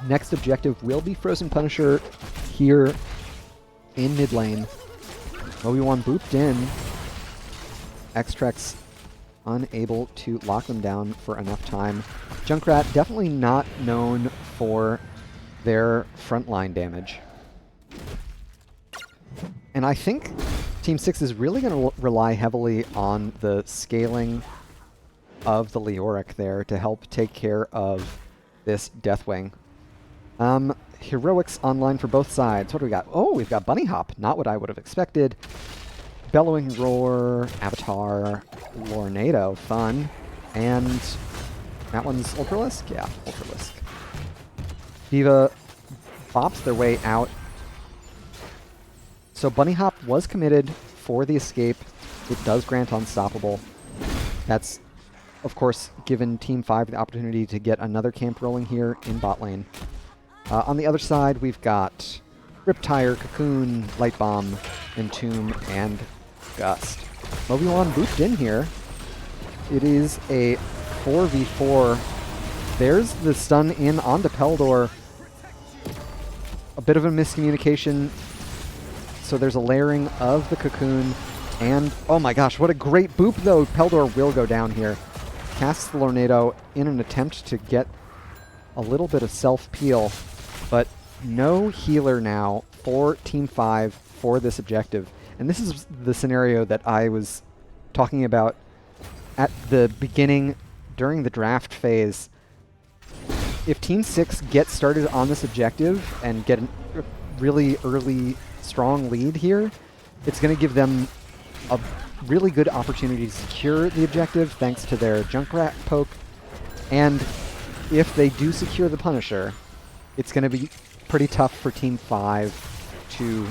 Next objective will be Frozen Punisher here in mid lane. Moby1 booped in. X-Trex unable to lock them down for enough time. Junkrat definitely not known for their frontline damage. And I think Team 6 is really going to rely heavily on the scaling of the Leoric there to help take care of this Deathwing. Heroics online for both sides. What do we got? Oh, we've got Bunny Hop. Not what I would have expected. Bellowing Roar, Avatar, Lornado. Fun. And that one's Ultralisk? Yeah, Ultralisk. Diva bops their way out. So Bunny Hop was committed for the escape. It does grant Unstoppable. That's, of course, given Team 5 the opportunity to get another camp rolling here in bot lane. On the other side, we've got Riptire, Cocoon, Light Bomb, Entomb, and Gust. Moby-Wan booped in here. It is a 4v4. There's the stun in onto Peldor. A bit of a miscommunication. So there's a layering of the cocoon. And, oh my gosh, what a great boop, though. Peldor will go down here. Casts the Lornado in an attempt to get a little bit of self-peel. But no healer now for Team 5 for this objective. And this is the scenario that I was talking about at the beginning during the draft phase. If Team 6 gets started on this objective and get a really early, strong lead here, it's going to give them a really good opportunity to secure the objective thanks to their Junkrat poke. And if they do secure the Punisher, it's going to be pretty tough for Team 5 to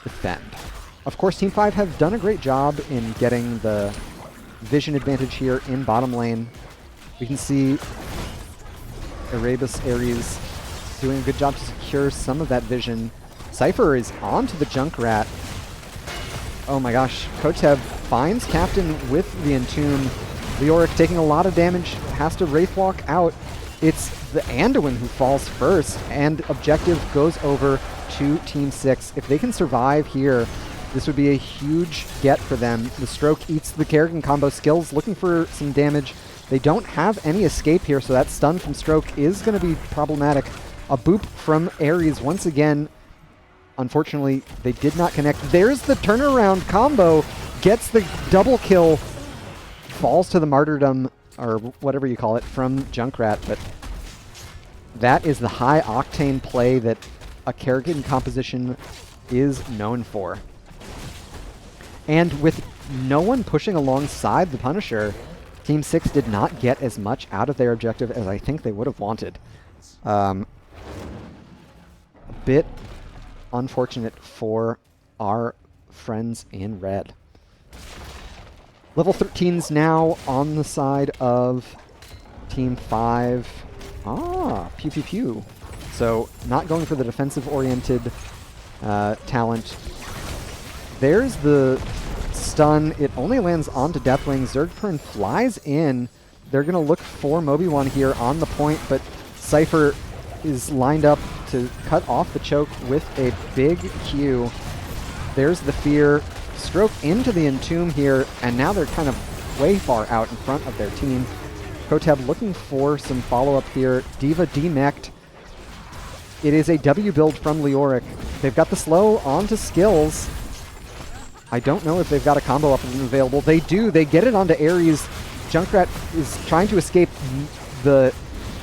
defend. Of course, Team 5 have done a great job in getting the vision advantage here in bottom lane. We can see Erebus Ares doing a good job to secure some of that vision. Cypher is onto the Junkrat. Oh my gosh, Kotev finds Captain with the Entomb. Leoric taking a lot of damage, has to Wraithwalk out. It's the Anduin who falls first, and objective goes over to Team 6. If they can survive here, this would be a huge get for them. The Stroke eats the Kerrigan combo. Skills looking for some damage. They don't have any escape here, so that stun from Stroke is going to be problematic. A boop from Ares once again. Unfortunately, they did not connect. There's the turnaround combo. Gets the double kill. Falls to the martyrdom, or whatever you call it, from Junkrat. But that is the high octane play that a Kerrigan composition is known for. And with no one pushing alongside the Punisher, Team 6 did not get as much out of their objective as I think they would have wanted. A bit unfortunate for our friends in red. Level 13's now on the side of Team 5. Ah, pew pew pew. So not going for the defensive-oriented talent. There's the stun. It only lands onto Deathwing. Zergpern flies in. They're going to look for Moby-Wan here on the point, but Cypher is lined up to cut off the choke with a big Q. There's the fear. Stroke into the Entomb here, and now they're kind of way far out in front of their team. Kotab looking for some follow-up here. Diva demeched. It is a W build from Leoric. They've got the slow onto skills. I don't know if they've got a combo up and available. They do. They get it onto Ares. Junkrat is trying to escape. The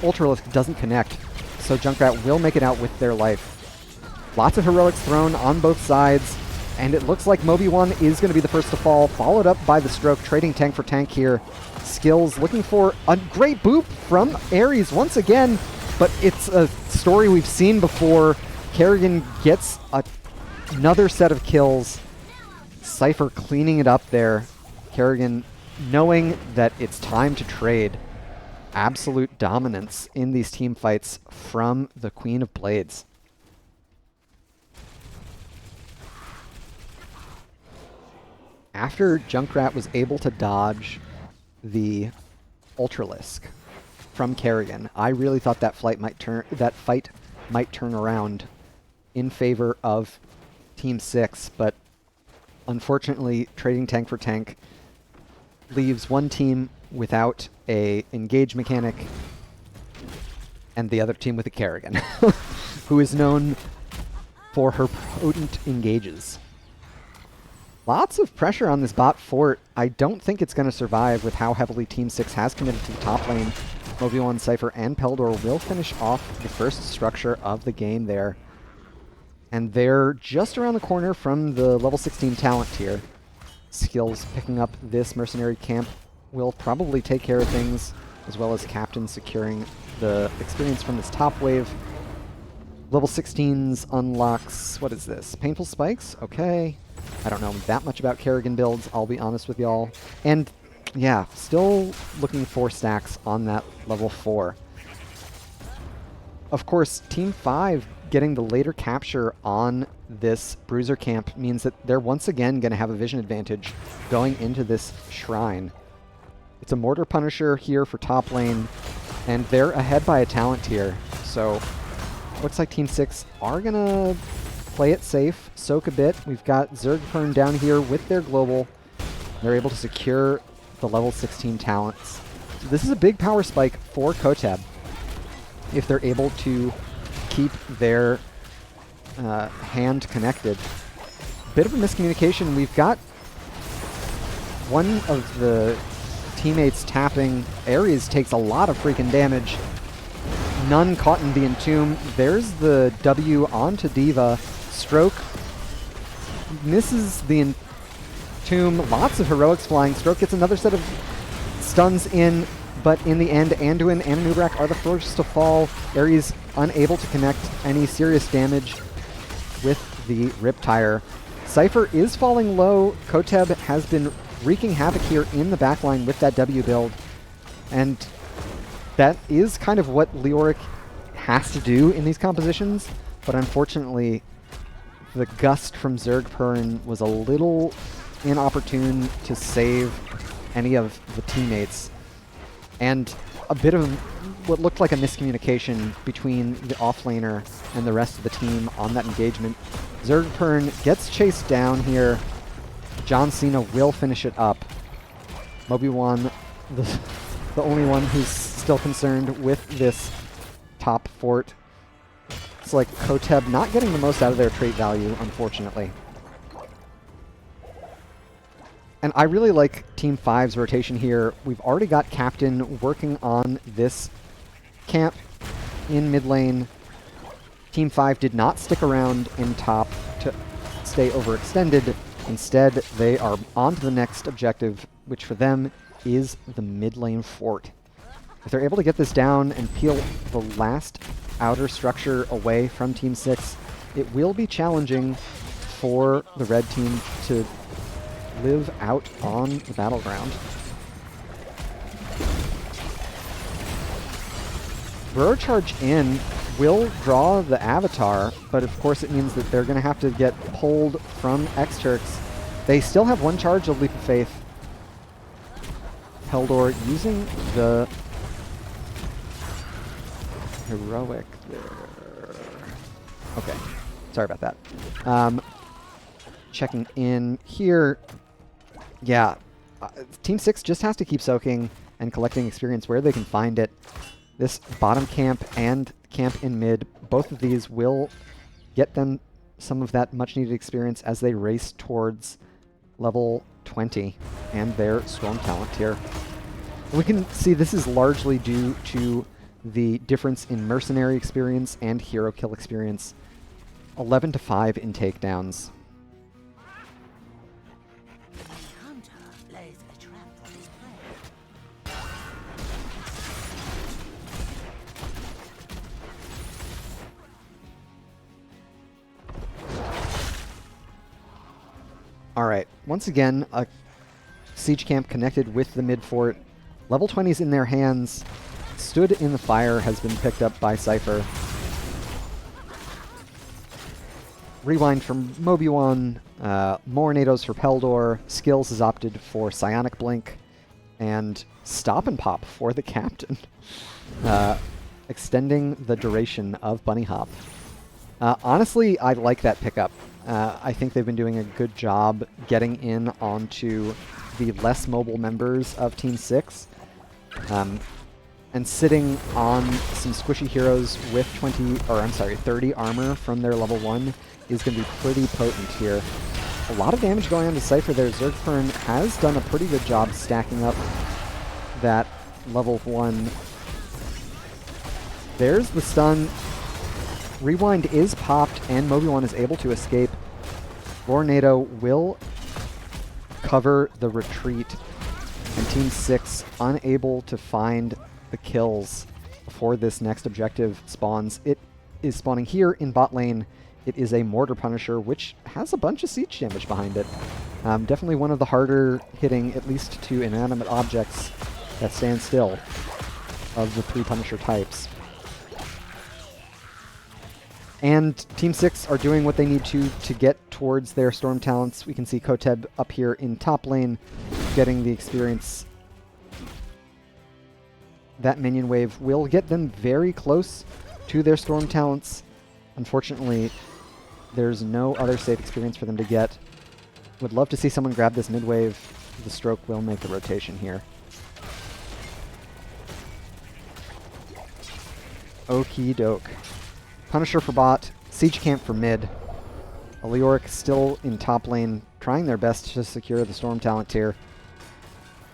Ultralisk doesn't connect, so Junkrat will make it out with their life. Lots of heroics thrown on both sides, and it looks like Moby-Wan is going to be the first to fall, followed up by the Stroke, trading tank for tank here. Skills looking for a great boop from Ares once again, but it's a story we've seen before. Kerrigan gets another set of kills. Cypher cleaning it up there. Kerrigan knowing that it's time to trade. Absolute dominance in these team fights from the Queen of Blades. After Junkrat was able to dodge the Ultralisk from Kerrigan, I really thought that fight might turn around in favor of Team 6, but unfortunately, trading tank for tank leaves one team without a engage mechanic and the other team with a Kerrigan, who is known for her potent engages. Lots of pressure on this bot fort. I don't think it's going to survive with how heavily Team 6 has committed to the top lane. Moby-Wan, Cypher, and Peldor will finish off the first structure of the game there. And they're just around the corner from the level 16 talent tier. Skills picking up this mercenary camp will probably take care of things, as well as Captain securing the experience from this top wave. Level 16's unlocks, what is this? Painful Spikes? Okay. I don't know that much about Kerrigan builds, I'll be honest with y'all. And yeah, still looking for stacks on that level 4. Of course, Team 5 getting the later capture on this Bruiser camp means that they're once again going to have a vision advantage going into this Shrine. It's a Mortar Punisher here for top lane, and they're ahead by a talent tier. So looks like Team 6 are going to play it safe, soak a bit. We've got Zergpern down here with their global. They're able to secure the level 16 talents. So this is a big power spike for Koteb if they're able to keep their hand connected. Bit of a miscommunication. We've got one of the teammates tapping. Ares takes a lot of freaking damage. None caught in the Entomb. There's the W onto D.Va. Stroke misses the Entomb. Lots of heroics flying. Stroke gets another set of stuns in, but in the end, Anduin and Nubrak are the first to fall. Ares unable to connect any serious damage with the Riptire. Cypher is falling low. Koteb has been wreaking havoc here in the backline with that W build, and that is kind of what Leoric has to do in these compositions, but unfortunately the gust from Zergpern was a little inopportune to save any of the teammates, and a bit of what looked like a miscommunication between the offlaner and the rest of the team on that engagement. Zergpern gets chased down here. John Cena will finish it up. Moby1, the only one who's still concerned with this top fort. It's like Koteb not getting the most out of their trait value, unfortunately. And I really like Team 5's rotation here. We've already got Captain working on this camp in mid lane. Team 5 did not stick around in top to stay overextended. Instead, they are on to the next objective, which for them is the mid lane fort. If they're able to get this down and peel the last outer structure away from Team 6, it will be challenging for the red team to live out on the battleground. Burrow Charge in will draw the Avatar, but of course it means that they're going to have to get pulled from X-Turks. They still have one charge of Leap of Faith. Peldor using the heroic there. Okay, sorry about that. Checking in here. Yeah, Team 6 just has to keep soaking and collecting experience where they can find it. This bottom camp and camp in mid, both of these will get them some of that much needed experience as they race towards level 20 and their Storm talent tier. We can see this is largely due to the difference in mercenary experience and hero kill experience. 11-5 in takedowns. Alright, once again, a siege camp connected with the mid fort. Level 20's in their hands. Stood in the Fire has been picked up by Cypher. Rewind from Moby1, more Nados for Peldor, Skills has opted for Psionic Blink, and Stop and Pop for the Captain, extending the duration of Bunny Hop. Honestly, I like that pickup. I think they've been doing a good job getting in onto the less mobile members of Team 6. And sitting on some squishy heroes with 30 armor from their level 1 is going to be pretty potent here. A lot of damage going on to Cypher there. Zergpern has done a pretty good job stacking up that level 1. There's the stun. Rewind is popped, and Moby1 is able to escape. Lornado will cover the retreat, and Team 6 unable to find the kills before this next objective spawns. It is spawning here in bot lane. It is a Mortar Punisher, which has a bunch of siege damage behind it. Definitely one of the harder hitting, at least to inanimate objects that stand still, of the 3 Punisher types. And Team 6 are doing what they need to get towards their Storm talents. We can see Koteb up here in top lane getting the experience. That minion wave will get them very close to their Storm talents. Unfortunately, there's no other safe experience for them to get. Would love to see someone grab this mid wave. The stroke will make the rotation here. Okie doke. Punisher for bot, Siege Camp for mid. Leoric still in top lane, trying their best to secure the Storm talent here.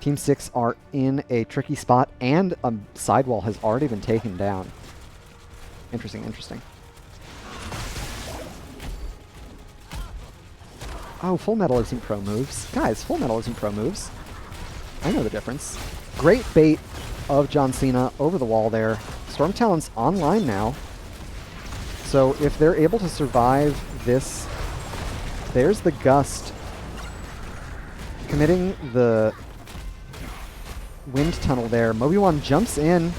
Team 6 are in a tricky spot, and a sidewall has already been taken down. Interesting, interesting. Oh, Full Metal isn't pro moves. Guys, Full Metal isn't pro moves. I know the difference. Great bait of John Cena over the wall there. Storm Talon's online now. So if they're able to survive this, there's the Gust. Committing the Wind Tunnel there. Mobi-Wan jumps in.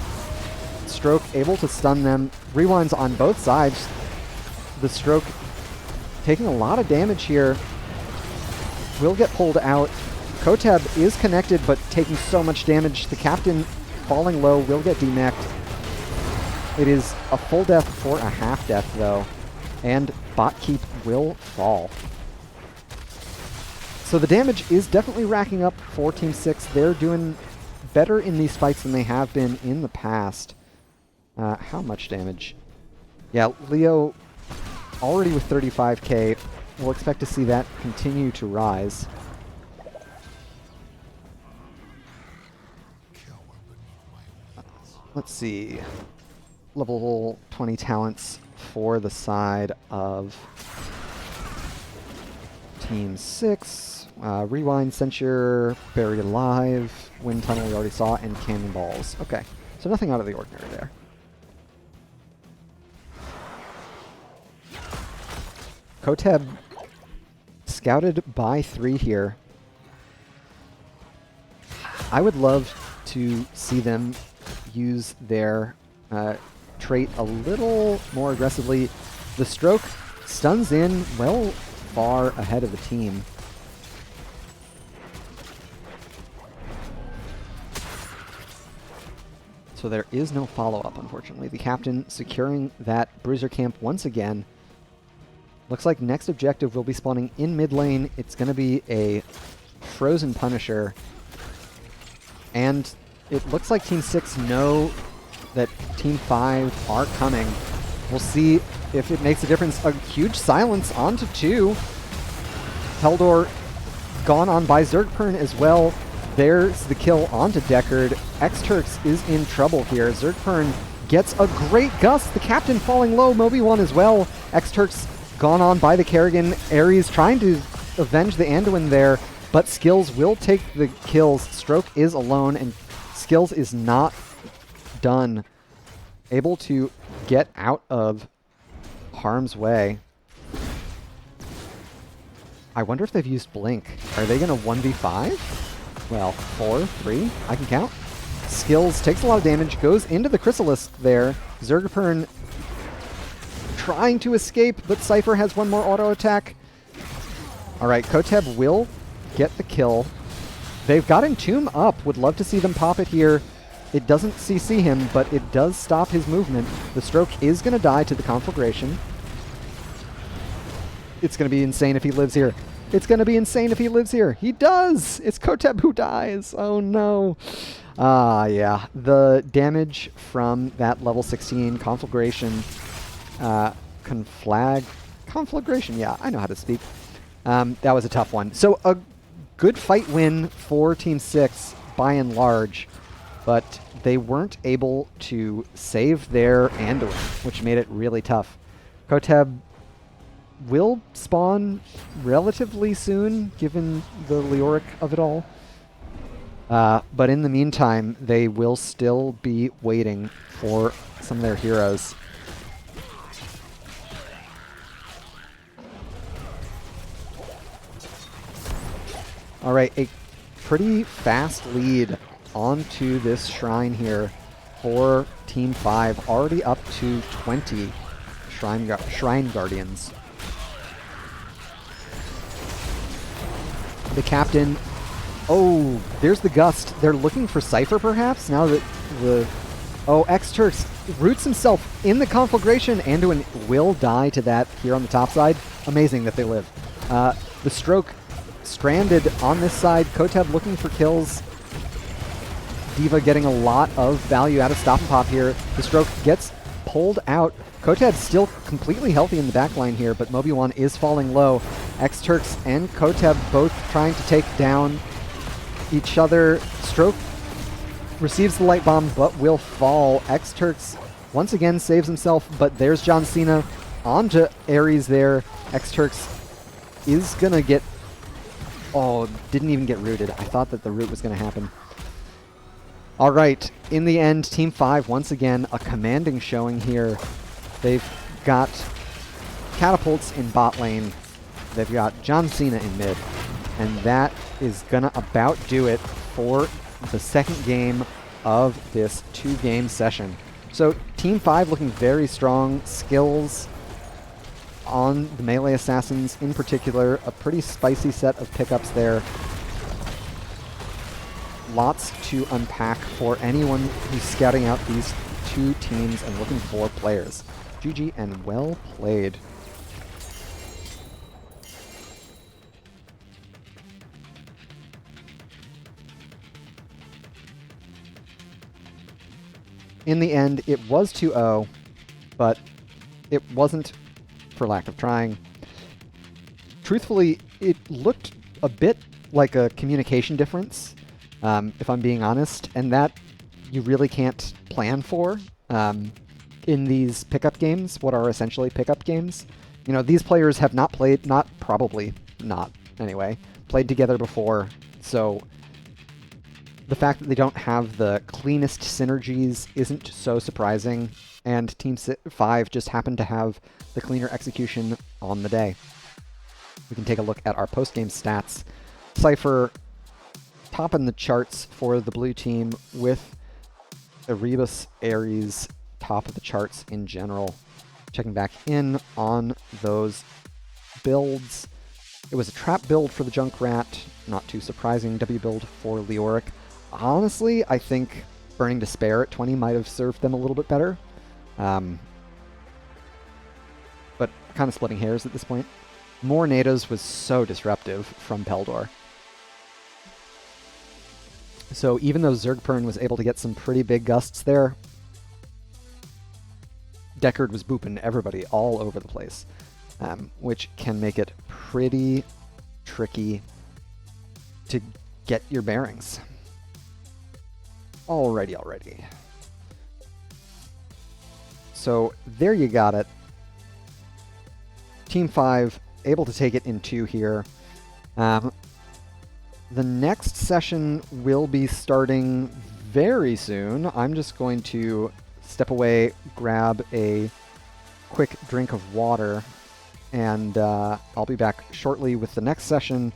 Stroke able to stun them. Rewinds on both sides. The Stroke taking a lot of damage here. Will get pulled out. Koteb is connected, but taking so much damage. The Captain falling low will get demacked. It is a full death for a half death, though. And bot keep will fall. So the damage is definitely racking up for Team 6. They're doing better in these fights than they have been in the past. How much damage? Yeah, Leo already with 35k. We'll expect to see that continue to rise. Let's see. Level 20 talents for the side of Team 6. Rewind, Censure, Buried Alive, Wind Tunnel we already saw, and Cannonballs. Okay, so nothing out of the ordinary there. Koteb scouted by 3 here. I would love to see them use their trait a little more aggressively. The Stroke stuns in well far ahead of the team. So there is no follow-up, unfortunately. The Captain securing that Bruiser camp once again. Looks like next objective will be spawning in mid lane. It's going to be a Frozen Punisher. And it looks like Team 6 know that Team 5 are coming. We'll see if it makes a difference. A huge silence onto 2. Heldor gone on by Zergpern as well. There's the kill onto Deckard. X-Turks is in trouble here. Zergpern gets a great gust. The Captain falling low. Mobi-1 as well. X-Turks gone on by the Kerrigan. Ares trying to avenge the Anduin there, but Skills will take the kills. Stroke is alone, and Skills is not done. Able to get out of harm's way. I wonder if they've used Blink. Are they going to 1v5? Well, 4, 3, I can count. Skills takes a lot of damage, goes into the Chrysalisk there. Zergpern trying to escape, but Cypher has one more auto attack. All right, Koteb will get the kill. They've got Entomb up. Would love to see them pop it here. It doesn't CC him, but it does stop his movement. The Stroke is going to die to the Conflagration. It's going to be insane if he lives here. It's going to be insane if he lives here. He does! It's Koteb who dies. Oh no. Yeah. The damage from that level 16 Conflagration, Conflagration, yeah, I know how to speak. That was a tough one. So a good fight win for Team 6 by and large, but they weren't able to save their Anduin, which made it really tough. Koteb will spawn relatively soon, given the Leoric of it all. But in the meantime, they will still be waiting for some of their heroes. All right, a pretty fast lead onto this shrine here for Team 5, already up to 20 Shrine Guardians. The captain... Oh, there's the Gust. They're looking for Cypher, perhaps, now that the... Oh, X-Turks roots himself in the conflagration. Anduin will die to that here on the top side. Amazing that they live. The Stroke stranded on this side. Koteb looking for kills. D.Va getting a lot of value out of Stop and Pop here. The Stroke gets pulled out. Koteb's still completely healthy in the backline here, but Moby1 is falling low. X-Turks and Koteb both trying to take down each other. Stroke receives the light bomb, but will fall. X-Turks once again saves himself, but there's John Cena onto Ares there. X-Turks is gonna get... Oh, didn't even get rooted. I thought that the root was gonna happen. All right, in the end, Team 5, once again, a commanding showing here. They've got catapults in bot lane. They've got John Cena in mid. And that is gonna about do it for the second game of this 2-game session. So Team 5 looking very strong. Skills on the melee assassins in particular. A pretty spicy set of pickups there. Lots to unpack for anyone who's scouting out these two teams and looking for players. GG and well played. In the end, it was 2-0, but it wasn't for lack of trying. Truthfully, it looked a bit like a communication difference, if I'm being honest, and that you really can't plan for in these pickup games, what are essentially pickup games. You know, these players have not played, probably not anyway, played together before, so the fact that they don't have the cleanest synergies isn't so surprising, and Team 5 just happened to have the cleaner execution on the day. We can take a look at our post-game stats. Cypher topping the charts for the blue team, with Erebus Ares top of the charts in general. Checking back in on those builds. It was a trap build for the Junkrat, not too surprising. W build for Leoric. Honestly, I think Burning Despair at 20 might have served them a little bit better. But kind of splitting hairs at this point. More NATOs was so disruptive from Peldor. So even though Zergpern was able to get some pretty big gusts there, Deckard was booping everybody all over the place, which can make it pretty tricky to get your bearings. Alrighty. So there you got it. Team 5 able to take it in 2 here. The next session will be starting very soon. I'm just going to step away, grab a quick drink of water, and I'll be back shortly with the next session.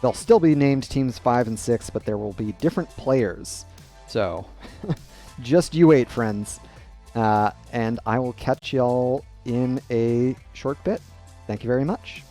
They'll still be named Teams 5 and 6, but there will be different players. So, just you wait, friends. And I will catch y'all in a short bit. Thank you very much.